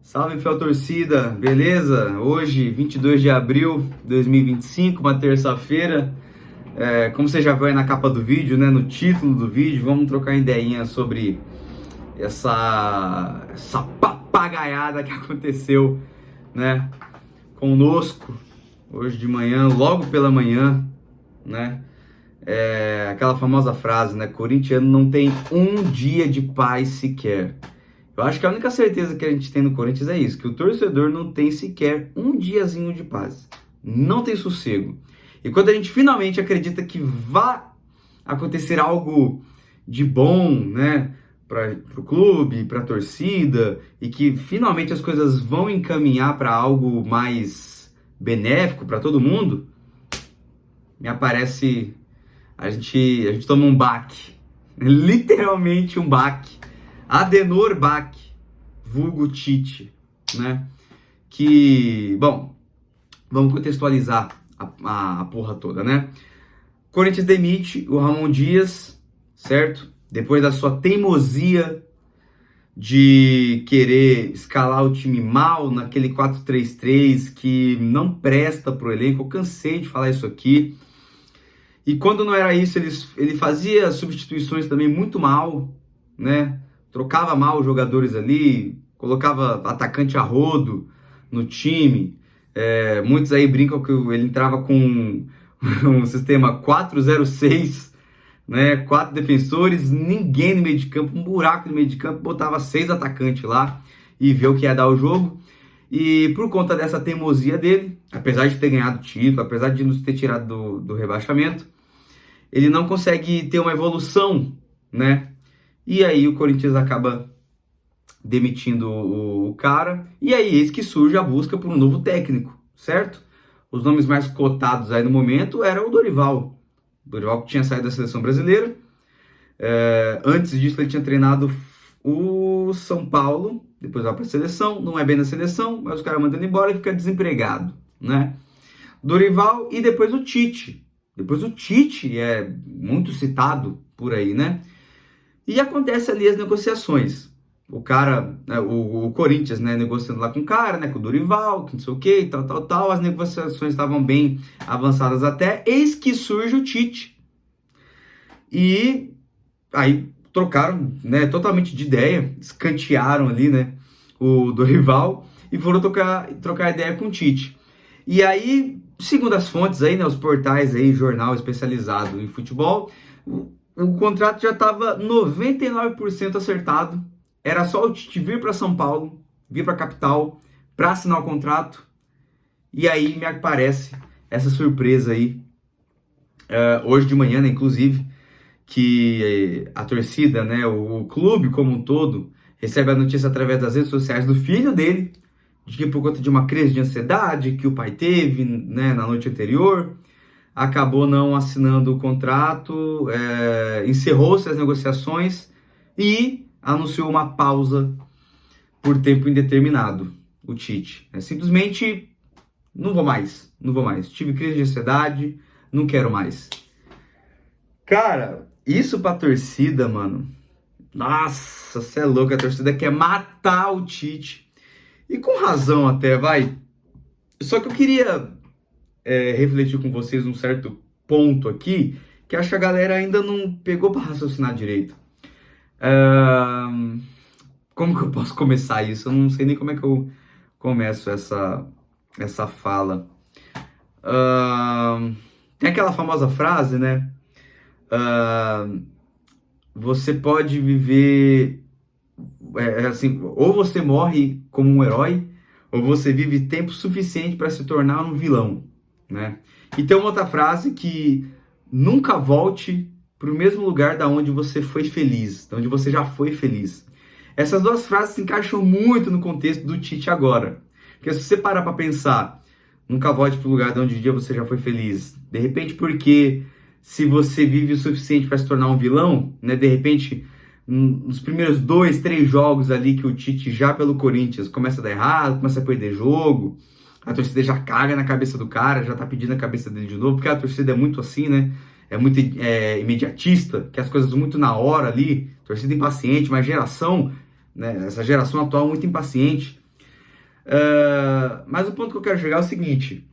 Salve, fiel torcida, beleza? Hoje, 22 de abril de 2025, uma terça-feira. Como você já viu aí na capa do vídeo, né, no título do vídeo, vamos trocar ideinha sobre essa papagaiada que aconteceu, né, conosco hoje de manhã, logo pela manhã, né? Aquela famosa frase, né? Corintiano não tem um dia de paz sequer. Eu acho que a única certeza que a gente tem no Corinthians é isso, que o torcedor não tem sequer um diazinho de paz. Não tem sossego. E quando a gente finalmente acredita que vai acontecer algo de bom, né, para o clube, para a torcida, e que finalmente as coisas vão encaminhar para algo mais benéfico para todo mundo, me aparece, a gente toma um baque, literalmente um baque. Adenor Bach, vulgo Tite, né? Que, bom, vamos contextualizar a porra toda, né? Corinthians demite o Ramon Dias, certo? Depois da sua teimosia de querer escalar o time mal naquele 4-3-3 que não presta pro elenco. Eu cansei de falar isso aqui. E quando não era isso, ele fazia substituições também muito mal, né? Trocava mal os jogadores ali, colocava atacante a rodo no time. Muitos aí brincam que ele entrava com um sistema 4-0-6, né? 4 defensores, ninguém no meio de campo, um buraco no meio de campo, botava 6 atacantes lá e vê o que ia dar o jogo. E por conta dessa teimosia dele, apesar de ter ganhado o título, apesar de nos ter tirado do rebaixamento, ele não consegue ter uma evolução, né? E aí o Corinthians acaba demitindo o cara. E aí eis que surge a busca por um novo técnico, certo? Os nomes mais cotados aí no momento era o Dorival. O Dorival que tinha saído da seleção brasileira. Antes disso ele tinha treinado o São Paulo. Depois vai para a seleção. Não é bem na seleção, mas os caras mandam ele embora e fica desempregado, né? Dorival e depois o Tite. Depois o Tite é muito citado por aí, né? E acontece ali as negociações. O cara, né, o Corinthians, né, negociando lá com o cara, né, com o Dorival, que não sei o que, tal. As negociações estavam bem avançadas até, eis que surge o Tite. E aí trocaram, né, totalmente de ideia, escantearam ali, né, o Dorival e foram trocar ideia com o Tite. E aí, segundo as fontes aí, né, os portais aí, jornal especializado em futebol, o contrato já estava 99% acertado. Era só o Tite vir para São Paulo, vir para a capital, para assinar o contrato. E aí me aparece essa surpresa aí, hoje de manhã, né, inclusive, que a torcida, né, o clube como um todo, recebe a notícia através das redes sociais do filho dele, de que por conta de uma crise de ansiedade que o pai teve, né, na noite anterior, acabou não assinando o contrato, encerrou-se as negociações e anunciou uma pausa por tempo indeterminado, o Tite. Simplesmente, não vou mais. Tive crise de ansiedade, não quero mais. Cara, isso pra torcida, mano, nossa, cê é louco, a torcida quer matar o Tite. E com razão até, vai. Só que eu queria refletir com vocês um certo ponto aqui, que acho que a galera ainda não pegou para raciocinar direito. Como que eu posso começar isso? Eu não sei nem como é que eu começo essa fala. Tem aquela famosa frase, né? Você pode viver assim, ou você morre como um herói, ou você vive tempo suficiente para se tornar um vilão, né? E tem uma outra frase que nunca volte para o mesmo lugar da onde você foi feliz, da onde você já foi feliz. Essas duas frases se encaixam muito no contexto do Tite agora. Porque se você parar para pensar, nunca volte para o lugar de onde um dia você já foi feliz. De repente, porque se você vive o suficiente para se tornar um vilão, né? De repente, nos primeiros 2, 3 jogos ali que o Tite já pelo Corinthians começa a dar errado, começa a perder jogo, a torcida já caga na cabeça do cara, já tá pedindo a cabeça dele de novo, porque a torcida é muito assim, né? É muito imediatista, que as coisas muito na hora ali, torcida impaciente, uma geração, né? Essa geração atual muito impaciente. Mas o ponto que eu quero chegar é o seguinte.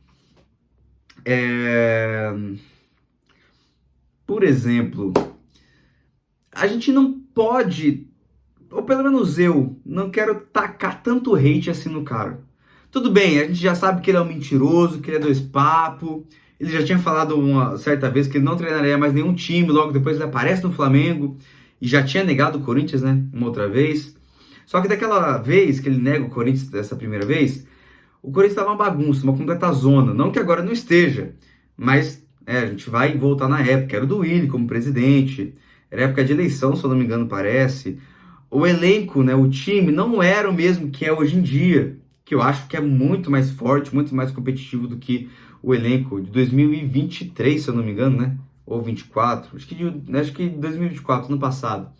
É, por exemplo, a gente não pode, ou pelo menos eu, não quero tacar tanto hate assim no cara. Tudo bem, a gente já sabe que ele é um mentiroso, que ele é dois papos. Ele já tinha falado uma certa vez que ele não treinaria mais nenhum time, logo depois ele aparece no Flamengo. E já tinha negado o Corinthians, né? Uma outra vez. Só que daquela vez que ele nega o Corinthians, dessa primeira vez, o Corinthians estava uma bagunça, uma completa zona. Não que agora não esteja, mas a gente vai voltar na época. Era o do Willi como presidente, era época de eleição, se eu não me engano, parece. O elenco, né, o time, não era o mesmo que é hoje em dia, que eu acho que é muito mais forte, muito mais competitivo do que o elenco de 2023, se eu não me engano, né? Ou 24, acho que 2024, no passado.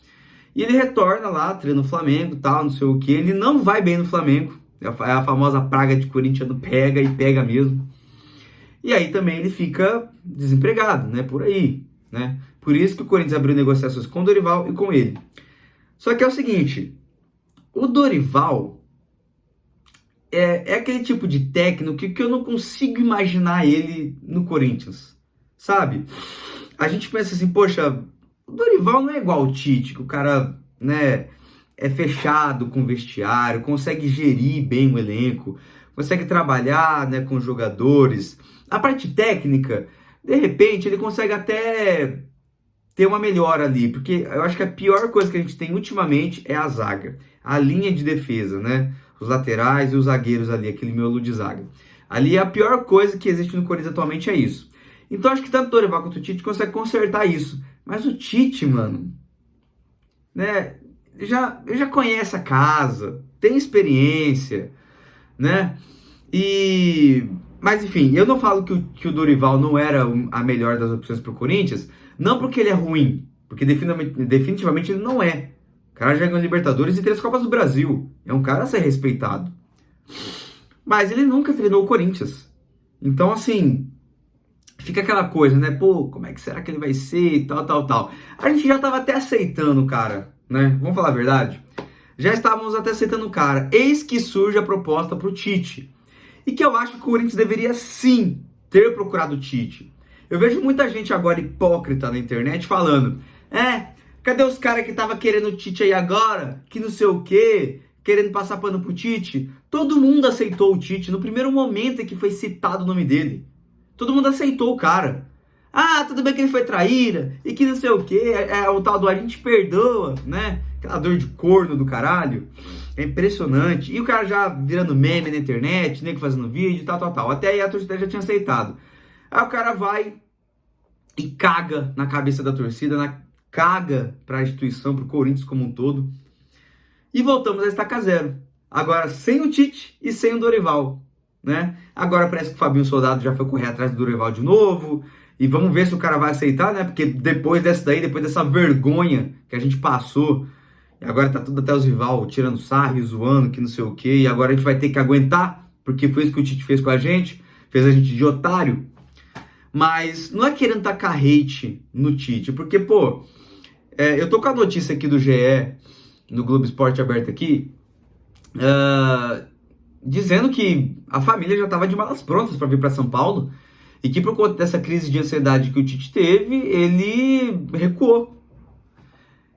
E ele retorna lá, treina no Flamengo, tal, não sei o que. Ele não vai bem no Flamengo. É a famosa praga de corintiano, pega e pega mesmo. E aí também ele fica desempregado, né? Por aí, né? Por isso que o Corinthians abriu negociações com o Dorival e com ele. Só que é o seguinte, o Dorival é aquele tipo de técnico que eu não consigo imaginar ele no Corinthians, sabe? A gente pensa assim, poxa, o Dorival não é igual o Tite, que o cara, né, é fechado com o vestiário, consegue gerir bem o elenco, consegue trabalhar, né, com os jogadores. A parte técnica, de repente, ele consegue até ter uma melhora ali, porque eu acho que a pior coisa que a gente tem ultimamente é a zaga, a linha de defesa, né? Os laterais e os zagueiros ali, aquele miolo de zaga. Ali a pior coisa que existe no Corinthians atualmente é isso. Então acho que tanto o Dorival quanto o Tite consegue consertar isso. Mas o Tite, mano, né? Já conhece a casa, tem experiência, né? Mas enfim, eu não falo que o Dorival não era a melhor das opções para o Corinthians, não porque ele é ruim, porque definitivamente ele não é. O cara já ganhou Libertadores e 3 Copas do Brasil. É um cara a ser respeitado. Mas ele nunca treinou o Corinthians. Então, assim, fica aquela coisa, né? Pô, como é que será que ele vai ser e tal, tal, tal. A gente já tava até aceitando o cara, né? Vamos falar a verdade? Já estávamos até aceitando o cara. Eis que surge a proposta pro Tite. E que eu acho que o Corinthians deveria sim ter procurado o Tite. Eu vejo muita gente agora hipócrita na internet falando: cadê os caras que tava querendo o Tite aí agora? Que não sei o quê, querendo passar pano pro Tite. Todo mundo aceitou o Tite no primeiro momento em que foi citado o nome dele. Todo mundo aceitou o cara. Ah, tudo bem que ele foi traíra e que não sei o quê, o tal do a gente perdoa, né? Aquela dor de corno do caralho. É impressionante. E o cara já virando meme na internet, nego fazendo vídeo, tal, tal, tal. Até aí a torcida já tinha aceitado. Aí o cara vai e caga na cabeça da torcida, caga pra instituição, pro Corinthians como um todo. E voltamos a estaca zero. Agora sem o Tite e sem o Dorival, né? Agora parece que o Fabinho Soldado já foi correr atrás do Dorival de novo. E vamos ver se o cara vai aceitar, né? Porque depois dessa vergonha que a gente passou, e agora tá tudo até os rival tirando sarro e zoando, que não sei o quê, e agora a gente vai ter que aguentar, porque foi isso que o Tite fez com a gente, fez a gente de otário. Mas não é querendo tacar hate no Tite, porque, pô, eu tô com a notícia aqui do GE, no Globo Esporte aberto aqui, dizendo que a família já tava de malas prontas para vir para São Paulo, e que por conta dessa crise de ansiedade que o Tite teve, ele recuou.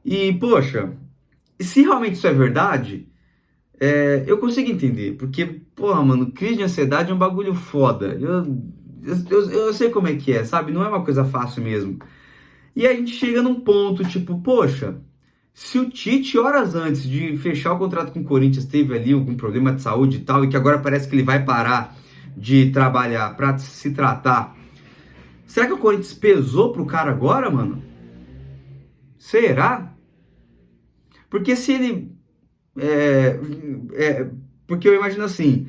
E, poxa, se realmente isso é verdade, eu consigo entender. Porque, porra, mano, crise de ansiedade é um bagulho foda. Eu sei como é que é, sabe? Não é uma coisa fácil mesmo. E a gente chega num ponto, tipo, poxa, se o Tite, horas antes de fechar o contrato com o Corinthians, teve ali algum problema de saúde e tal, e que agora parece que ele vai parar de trabalhar pra se tratar, será que o Corinthians pesou pro cara agora, mano? Será? Porque se ele... porque eu imagino assim,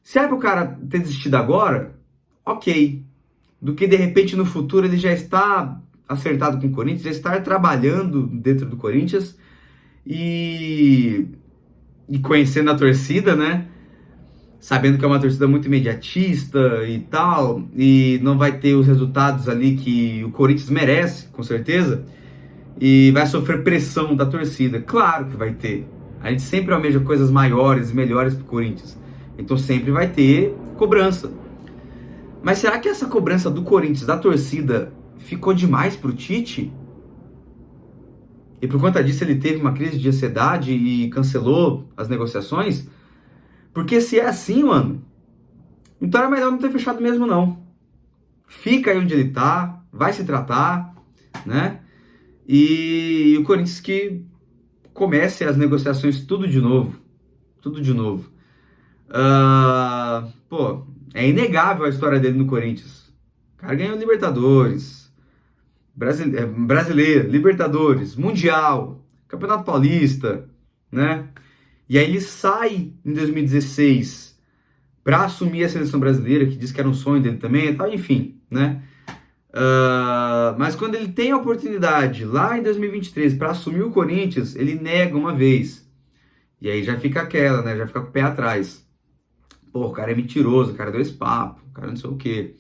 se é pro cara ter desistido agora, ok. Do que de repente no futuro ele já está acertado com o Corinthians, já está trabalhando dentro do Corinthians e conhecendo a torcida, né? Sabendo que é uma torcida muito imediatista e tal, e não vai ter os resultados ali que o Corinthians merece, com certeza, e vai sofrer pressão da torcida. Claro que vai ter. A gente sempre almeja coisas maiores e melhores pro Corinthians. Então sempre vai ter cobrança. Mas será que essa cobrança do Corinthians, da torcida, ficou demais pro Tite? E por conta disso ele teve uma crise de ansiedade e cancelou as negociações? Porque se é assim, mano, então era melhor não ter fechado mesmo não. Fica aí onde ele tá, vai se tratar, né? E o Corinthians que comece as negociações tudo de novo. Tudo de novo. Pô, é inegável a história dele no Corinthians. O cara ganhou Libertadores, Brasileiro, Libertadores, Mundial, Campeonato Paulista, né? E aí ele sai em 2016 para assumir a seleção brasileira, que diz que era um sonho dele também, e tal, enfim, né? Mas quando ele tem a oportunidade lá em 2023 para assumir o Corinthians, ele nega uma vez. E aí já fica aquela, né? Já fica com o pé atrás. Pô, o cara é mentiroso, o cara deu esse papo, o cara não sei o quê.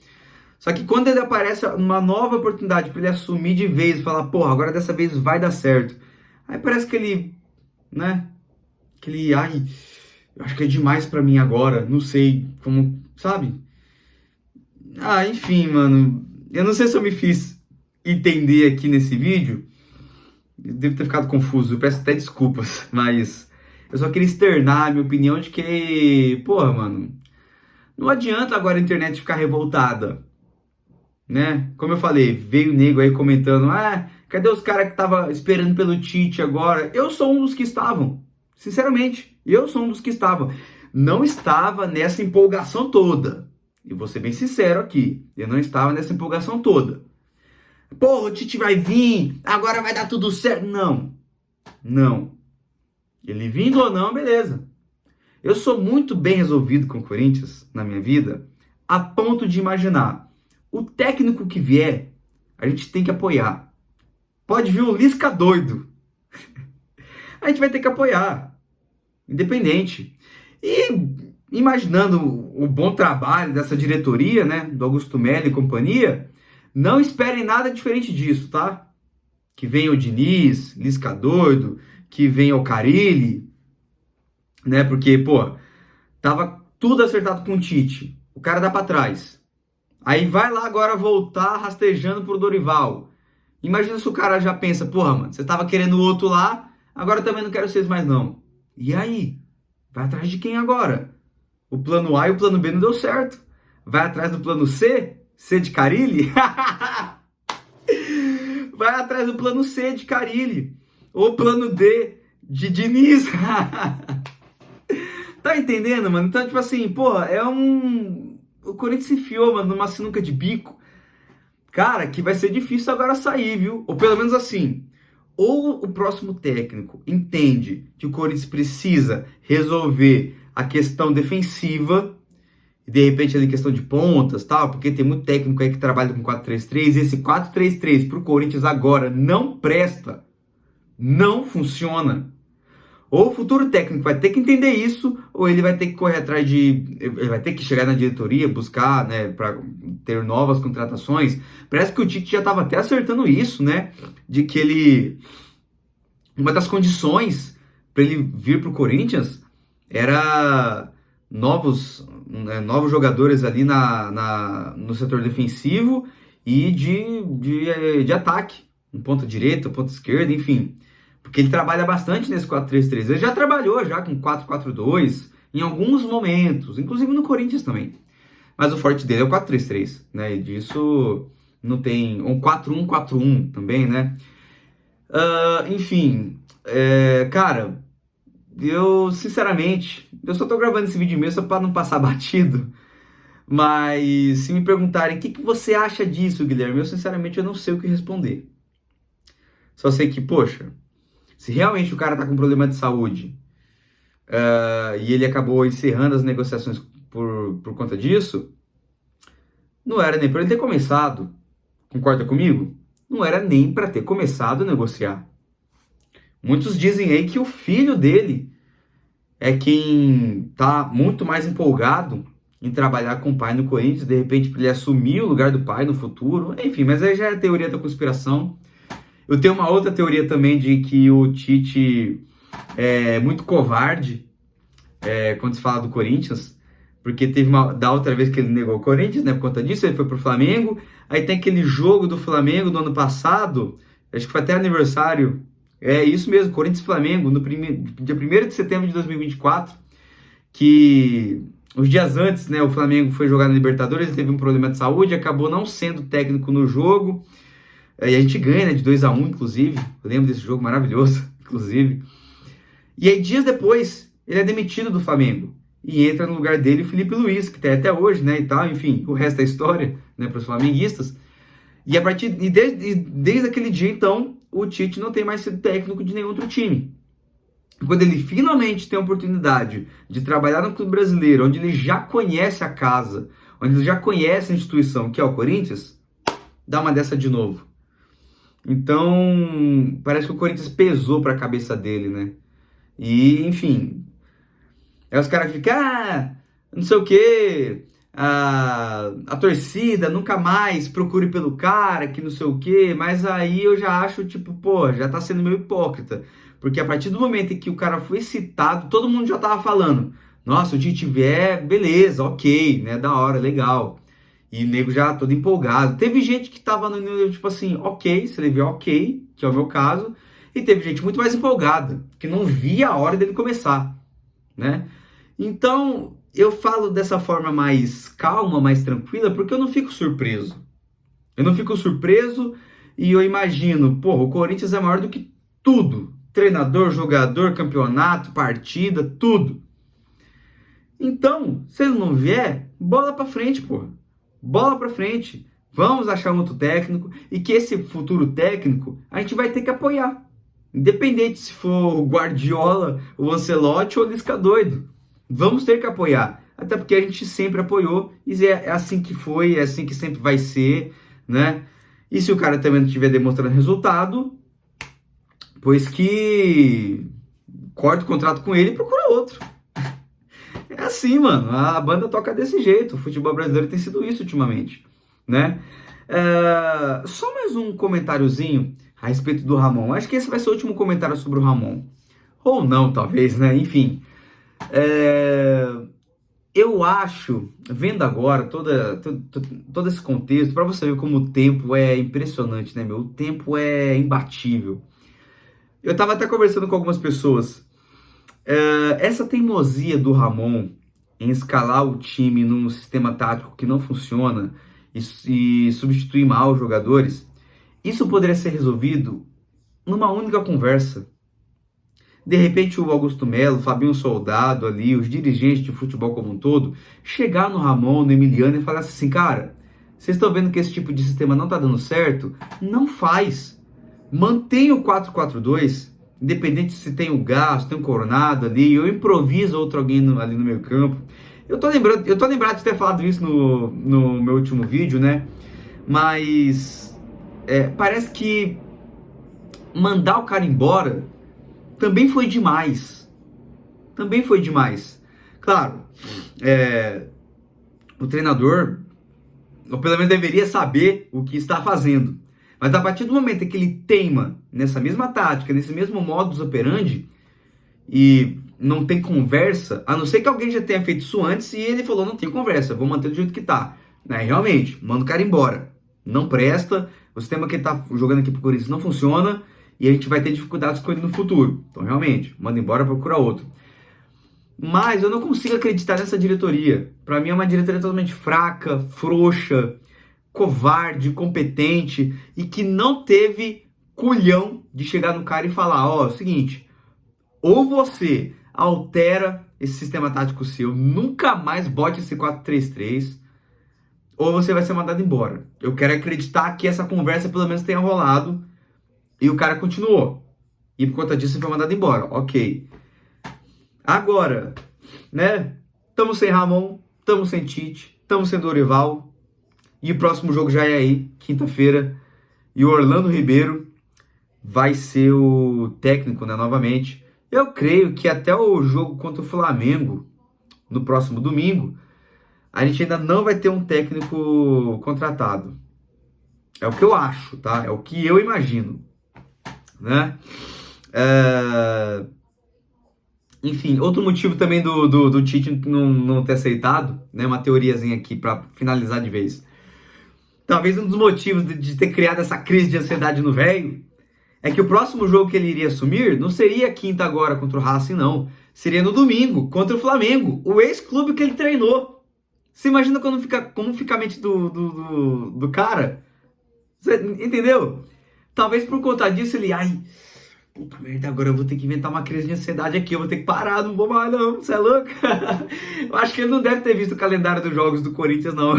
Só que quando ele aparece uma nova oportunidade para ele assumir de vez e falar, porra, agora dessa vez vai dar certo. Aí parece que ele, né? Que ele, ai, eu acho que é demais para mim agora, não sei como, sabe? Enfim, mano, eu não sei se eu me fiz entender aqui nesse vídeo. Eu devo ter ficado confuso, eu peço até desculpas, mas eu só queria externar a minha opinião de que, porra, mano, não adianta agora a internet ficar revoltada, né? Como eu falei, veio o nego aí comentando, cadê os caras que estavam esperando pelo Tite agora? Eu sou um dos que estavam, sinceramente, eu sou um dos que estavam. Não estava nessa empolgação toda, e vou ser bem sincero aqui, eu não estava nessa empolgação toda. Porra, o Tite vai vir, agora vai dar tudo certo. Não. Ele vindo ou não, beleza. Eu sou muito bem resolvido com o Corinthians na minha vida, a ponto de imaginar, o técnico que vier, a gente tem que apoiar. Pode vir o Lisca doido. A gente vai ter que apoiar, independente. E imaginando o bom trabalho dessa diretoria, né, do Augusto Melo e companhia, não esperem nada diferente disso, tá? Que venha o Diniz, Lisca doido, que venha o Carille, né? Porque, pô, tava tudo acertado com o Tite. O cara dá pra trás. Aí vai lá agora voltar rastejando pro Dorival. Imagina se o cara já pensa, porra, mano, você tava querendo o outro lá, agora também não quero vocês mais não. E aí? Vai atrás de quem agora? O plano A e o plano B não deu certo. Vai atrás do plano C? C de Carille? Vai atrás do plano C de Carille. Ou plano D de Diniz. Tá entendendo, mano? Então, tipo assim, pô, o Corinthians se enfiou, mano, numa sinuca de bico. Cara, que vai ser difícil agora sair, viu? Ou pelo menos assim, ou o próximo técnico entende que o Corinthians precisa resolver a questão defensiva, e de repente ali questão de pontas, tal, porque tem muito técnico aí que trabalha com 4-3-3, e esse 4-3-3 pro Corinthians agora não presta, não funciona. Ou o futuro técnico vai ter que entender isso, ou ele vai ter que correr atrás ele vai ter que chegar na diretoria, buscar, né, para ter novas contratações. Parece que o Tite já estava até acertando isso, né, de que uma das condições para ele vir pro Corinthians era novos jogadores ali no setor defensivo e de ataque, um ponta direita, ponta esquerda, enfim. Porque ele trabalha bastante nesse 4-3-3. Ele já trabalhou já com 4-4-2 em alguns momentos, inclusive no Corinthians também. Mas o forte dele é o 4-3-3, né? E disso não tem... Um 4-1-4-1 também, né? Enfim, cara, eu sinceramente... Eu só tô gravando esse vídeo mesmo só pra não passar batido. Mas se me perguntarem o que você acha disso, Guilherme, eu sinceramente eu não sei o que responder. Só sei que, poxa... Se realmente o cara tá com problema de saúde e ele acabou encerrando as negociações por conta disso, não era nem para ele ter começado. Concorda comigo? Não era nem para ter começado a negociar. Muitos dizem aí que o filho dele é quem tá muito mais empolgado em trabalhar com o pai no Corinthians, de repente para ele assumir o lugar do pai no futuro. Enfim, mas aí já é a teoria da conspiração. Eu tenho uma outra teoria também de que o Tite é muito covarde quando se fala do Corinthians. porque teve da outra vez que ele negou o Corinthians, né? Por conta disso, ele foi pro Flamengo. Aí tem aquele jogo do Flamengo do ano passado, acho que foi até aniversário. É isso mesmo, Corinthians e Flamengo, no dia 1º de setembro de 2024, que os dias antes, né, o Flamengo foi jogar na Libertadores, ele teve um problema de saúde, acabou não sendo técnico no jogo, e a gente ganha, né, de 2-1, inclusive, eu lembro desse jogo maravilhoso, inclusive. E aí, dias depois, ele é demitido do Flamengo, e entra no lugar dele o Felipe Luiz, que tá até hoje, né, e tal, enfim, o resto da história, né, para os flamenguistas. E desde aquele dia, então, o Tite não tem mais sido técnico de nenhum outro time. Quando ele finalmente tem a oportunidade de trabalhar no clube brasileiro, onde ele já conhece a casa, onde ele já conhece a instituição, que é o Corinthians, dá uma dessa de novo. Então, parece que o Corinthians pesou para a cabeça dele, né? E, enfim, aí os caras ficam, não sei o quê, a torcida nunca mais procure pelo cara, que não sei o quê, mas aí eu já acho, tipo, pô, já tá sendo meio hipócrita, porque a partir do momento em que o cara foi citado, todo mundo já tava falando, nossa, o Tite vier, beleza, ok, né, da hora, legal, e o nego já todo empolgado. Teve gente que tava no nível, tipo assim, ok, se ele vier, ok, que é o meu caso, e teve gente muito mais empolgada, que não via a hora dele começar, né? Então, eu falo dessa forma mais calma, mais tranquila, porque eu não fico surpreso. Eu não fico surpreso e eu imagino, porra, o Corinthians é maior do que tudo. Treinador, jogador, campeonato, partida, tudo. Então, se ele não vier, bola pra frente, porra. Bola pra frente. Vamos achar um outro técnico e que esse futuro técnico a gente vai ter que apoiar. Independente se for o Guardiola, o Ancelotti ou o Lisca doido. Vamos ter que apoiar, até porque a gente sempre apoiou, e é assim que foi, é assim que sempre vai ser, né? E se o cara também não estiver demonstrando resultado, pois que corta o contrato com ele e procura outro. É assim, mano, a banda toca desse jeito, o futebol brasileiro tem sido isso ultimamente, né? Só mais um comentáriozinho a respeito do Ramon, acho que esse vai ser o último comentário sobre o Ramon, ou não, talvez, né? Enfim, eu acho, vendo agora todo esse contexto, para você ver como o tempo é impressionante, né, meu? O tempo é imbatível. Eu tava até conversando com algumas pessoas. Essa teimosia do Ramon em escalar o time num sistema tático que não funciona e substituir mal os jogadores, isso poderia ser resolvido numa única conversa. De repente o Augusto Melo, Fabinho Soldado ali, os dirigentes de futebol como um todo, chegar no Ramon, no Emiliano e falar assim, cara, vocês estão vendo que esse tipo de sistema não tá dando certo? Não faz. Mantém o 4-4-2, independente se tem o Gasto, tem o Coronado ali, eu improviso outro alguém ali no meio campo. Eu tô lembrado de ter falado isso no meu último vídeo, né? Mas parece que mandar o cara embora também foi demais. Também foi demais. Claro, o treinador, ou pelo menos deveria saber o que está fazendo. Mas a partir do momento em que ele teima nessa mesma tática, nesse mesmo modus operandi, e não tem conversa, a não ser que alguém já tenha feito isso antes e ele falou, não tem conversa, vou manter do jeito que tá. Realmente, manda o cara embora. Não presta, o sistema que ele tá jogando aqui pro Corinthians não funciona, e a gente vai ter dificuldades com ele no futuro. Então, realmente, manda embora, procura outro. Mas eu não consigo acreditar nessa diretoria. Para mim é uma diretoria totalmente fraca, frouxa, covarde, incompetente e que não teve culhão de chegar no cara e falar, ó, é o seguinte, ou você altera esse sistema tático seu, nunca mais bote esse 4-3-3, ou você vai ser mandado embora. Eu quero acreditar que essa conversa pelo menos tenha rolado e o cara continuou. E por conta disso ele foi mandado embora. Ok. Agora, né? Estamos sem Ramon, estamos sem Tite, estamos sem Dorival. E o próximo jogo já é aí, quinta-feira. E o Orlando Ribeiro vai ser o técnico, né? Novamente. Eu creio que até o jogo contra o Flamengo, no próximo domingo, a gente ainda não vai ter um técnico contratado. É o que eu acho, tá? É o que eu imagino, né? Enfim, outro motivo também do Tite não ter aceitado, né? Uma teoriazinha aqui pra finalizar de vez. Talvez um dos motivos de ter criado essa crise de ansiedade no velho é que o próximo jogo que ele iria assumir não seria quinta agora contra o Racing, não. Seria no domingo, contra o Flamengo, o ex-clube que ele treinou. Você imagina como fica a mente do cara? Você entendeu? Talvez por conta disso ele... Ai, puta merda, agora eu vou ter que inventar uma crise de ansiedade aqui. Eu vou ter que parar, não vou mais não. Você é louco? Eu acho que ele não deve ter visto o calendário dos jogos do Corinthians, não.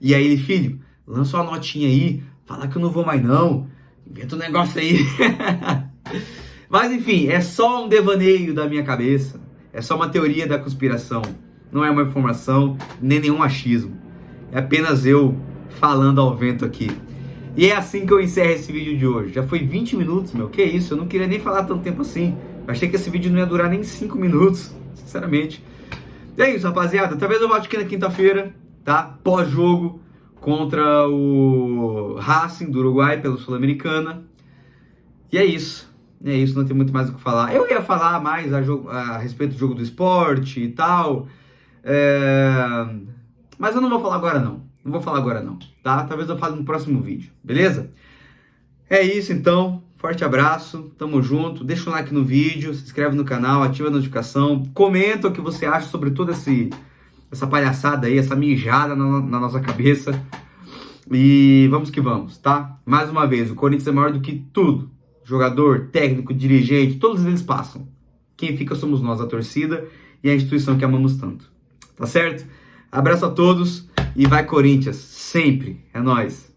E aí ele, filho, lança uma notinha aí. Fala que eu não vou mais não. Inventa um negócio aí. Mas enfim, é só um devaneio da minha cabeça. É só uma teoria da conspiração. Não é uma informação, nem nenhum achismo. É apenas eu falando ao vento aqui. E é assim que eu encerro esse vídeo de hoje. Já foi 20 minutos, meu. Que isso? Eu não queria nem falar tanto tempo assim. Eu achei que esse vídeo não ia durar nem 5 minutos. Sinceramente. E é isso, rapaziada. Talvez eu volte aqui na quinta-feira, tá? Pós-jogo contra o Racing do Uruguai pela Sul-Americana. E é isso. É isso, não tem muito mais o que falar. Eu ia falar mais a respeito do jogo do esporte e tal. Mas eu não vou falar agora não. Não vou falar agora não, tá? Talvez eu fale no próximo vídeo, beleza? É isso então. Forte abraço. Tamo junto. Deixa um like no vídeo, se inscreve no canal, ativa a notificação. Comenta o que você acha sobre toda essa palhaçada aí, essa mijada na nossa cabeça. E vamos que vamos, tá? Mais uma vez, o Corinthians é maior do que tudo. Jogador, técnico, dirigente, todos eles passam. Quem fica somos nós, a torcida e a instituição que amamos tanto. Tá certo? Abraço a todos e vai Corinthians, sempre. É nóis.